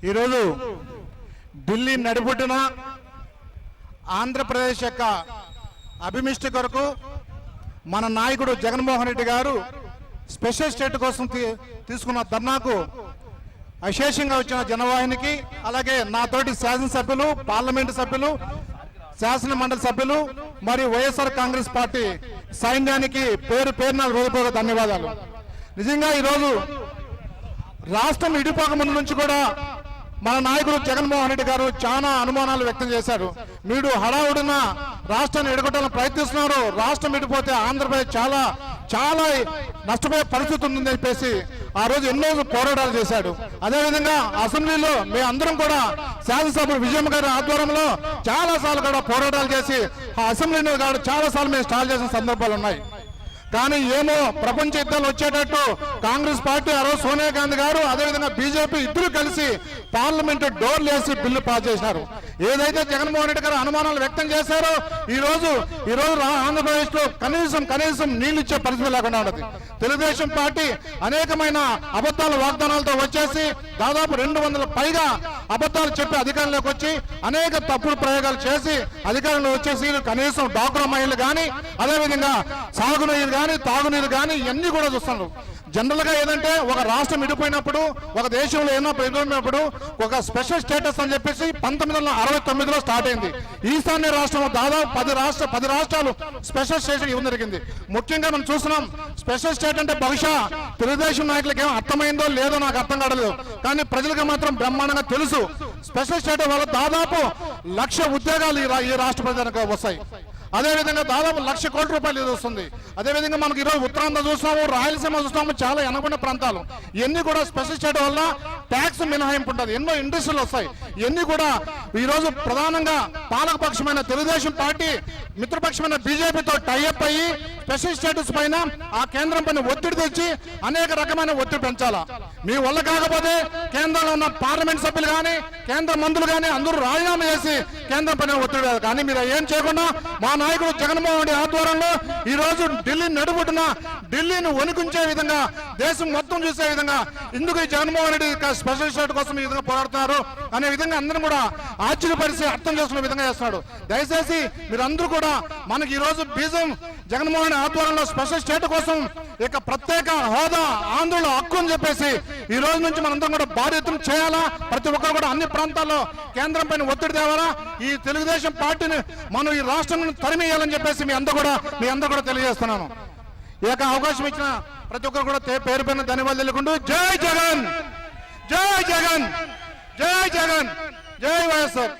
ఈరోజు ఢిల్లీ నడిబొడ్డున ఆంధ్రప్రదేశ్ యొక్క అభిమిష్టి కొరకు మన నాయకుడు జగన్మోహన్ రెడ్డి గారు స్పెషల్ స్టేట్ కోసం తీసుకున్న ధర్నాకు అశేషంగా వచ్చిన జనవాహినికి, అలాగే నాతోటి శాసనసభ్యులు, పార్లమెంటు సభ్యులు, శాసన మండలి సభ్యులు మరియు వైఎస్ఆర్ కాంగ్రెస్ పార్టీ సైన్యానికి పేరు పేరున హృదయపూర్వక ధన్యవాదాలు. నిజంగా ఈరోజు రాష్ట్రం విడిపోక ముందు నుంచి కూడా మన నాయకుడు జగన్మోహన్ రెడ్డి గారు చాలా అనుమానాలు వ్యక్తం చేశారు. మీరు హడావుడిన రాష్ట్రాన్ని ఎడగొట్టాలని ప్రయత్నిస్తున్నారు, రాష్ట్రం విడిపోతే ఆంధ్రప్రదేశ్ చాలా చాలా నష్టపోయే పరిస్థితి ఉందని చెప్పేసి ఆ రోజు ఎన్నో పోరాటాలు చేశాడు. అదేవిధంగా అసెంబ్లీలో మీ అందరం కూడా శాసనసభ్యులు విజయమ్మ గారి ఆధ్వర్యంలో చాలా సార్లు కూడా పోరాటాలు చేసి ఆ అసెంబ్లీలో చాలా సార్లు మేము స్టాల్ చేసిన సందర్భాలు ఉన్నాయి. కానీ ఏమో ప్రపంచ యుద్ధాలు వచ్చేటట్టు కాంగ్రెస్ పార్టీ ఆ రోజు సోనియా గాంధీ గారు అదేవిధంగా బీజేపీ ఇద్దరు కలిసి పార్లమెంటు డోర్లు వేసి బిల్లు పాస్ చేశారు. ఏదైతే జగన్మోహన్ రెడ్డి గారు అనుమానాలు వ్యక్తం చేశారో ఈ రోజు ఆంధ్రప్రదేశ్ లో కనీసం నీళ్లు ఇచ్చే పరిస్థితి లేకుండా ఉన్నది. తెలుగుదేశం పార్టీ అనేకమైన అబద్ధాల వాగ్దానాలతో వచ్చేసి దాదాపు 200 పైగా అబద్ధాలు చెప్పి అధికారంలోకి వచ్చి అనేక తప్పుడు ప్రయోగాలు చేసి అధికారంలో వచ్చేసి కనీసం డాక్రా మహిళలు కానీ అదేవిధంగా సాగునీరు కానీ తాగునీరు కానీ ఇవన్నీ కూడా చూస్తున్నారు. జనరల్ గా ఏదంటే ఒక రాష్ట్రం విడిపోయినప్పుడు, ఒక దేశంలో ఏమో విడిపోయినప్పుడు ఒక స్పెషల్ స్టేటస్ అని చెప్పేసి 1969లో స్టార్ట్ అయింది. ఈశాన్య రాష్ట్రం దాదాపు 10 రాష్ట్రాలు స్పెషల్ స్టేటస్ ఇవ్వడం జరిగింది. ముఖ్యంగా మనం చూస్తున్నాం స్పెషల్ స్టేట్ అంటే బహుశా తెలుగుదేశం నాయకులకి ఏమో అర్థమైందో లేదో నాకు అర్థం కావట్లేదు, కానీ ప్రజలకు మాత్రం బ్రహ్మాండంగా తెలుసు. స్పెషల్ స్టేటస్ వల్ల దాదాపు 1,00,000 ఉద్యోగాలు ఈ రాష్ట్ర ప్రజలకు వస్తాయి. అదేవిధంగా దాదాపు 1,00,000 కోట్ల రూపాయలు ఇది వస్తుంది. అదేవిధంగా మనకి ఈరోజు ఉత్తరాంధ్ర చూస్తాము, రాయలసీమ చూస్తాము, చాలా వెనకబడిన ప్రాంతాలు ఇవన్నీ కూడా స్పెషల్ స్టేట్ వల్ల ట్యాక్స్ మినహాయింపు ఉంటుంది, ఎన్నో ఇండస్ట్రీలు వస్తాయి. ఇవన్నీ కూడా ఈరోజు ప్రధానంగా పాలకపక్షమైన తెలుగుదేశం పార్టీ మిత్రపక్షమైన బీజేపీతో టైఅప్ అయ్యి స్పెషల్ స్టేటస్ పైన ఆ కేంద్రం పైన ఒత్తిడి తెచ్చి అనేక రకమైన ఒత్తిడి పెంచాలా. మీ వల్ల కాకపోతే కేంద్రంలో ఉన్న పార్లమెంట్ సభ్యులు కానీ కేంద్ర మంత్రులు కానీ అందరూ రాజీనామా చేసి కేంద్రం పైన ఒత్తిడి, కానీ మీరు ఏం చేయకుండా మా నాయకుడు జగన్మోహన్ రెడ్డి ఆధ్వర్యంలో ఈ రోజు ఢిల్లీ నడుబొడ్డున ఢిల్లీని వణికించే విధంగా దేశం మొత్తం చూసే విధంగా ఎందుకు ఈ జగన్మోహన్ రెడ్డి స్పెషల్ స్టేట్ కోసం ఈ విధంగా పోరాడుతున్నారు అనే విధంగా అందరం కూడా ఆశ్చర్యపరిచి అర్థం చేసుకునే విధంగా చేస్తున్నాడు. దయచేసి మీరందరూ కూడా మనకి ఈ రోజు బీజం జగన్మోహన్ రెడ్డి ఆధ్వర్యంలో స్పెషల్ స్టేట్ కోసం ఇక ప్రత్యేక హోదా ఆందోళన హక్కు అని చెప్పేసి ఈ రోజు నుంచి మనందరం కూడా భారీ ఎత్తున చేయాలా. ప్రతి ఒక్కరు కూడా అన్ని ప్రాంతాల్లో కేంద్రం పైన ఒత్తిడి తేవాలా. ఈ తెలుగుదేశం పార్టీని మనం ఈ రాష్ట్రం తరిమేయాలని చెప్పేసి మీ అందరూ కూడా తెలియజేస్తున్నాను. ఈ యొక్క అవకాశం ఇచ్చిన ప్రతి ఒక్కరు కూడా పేరు పైన ధన్యవాదాలు తెలుపుకుంటూ జై జగన్, జై జగన్, జై జగన్, జై వైఎస్ఆర్.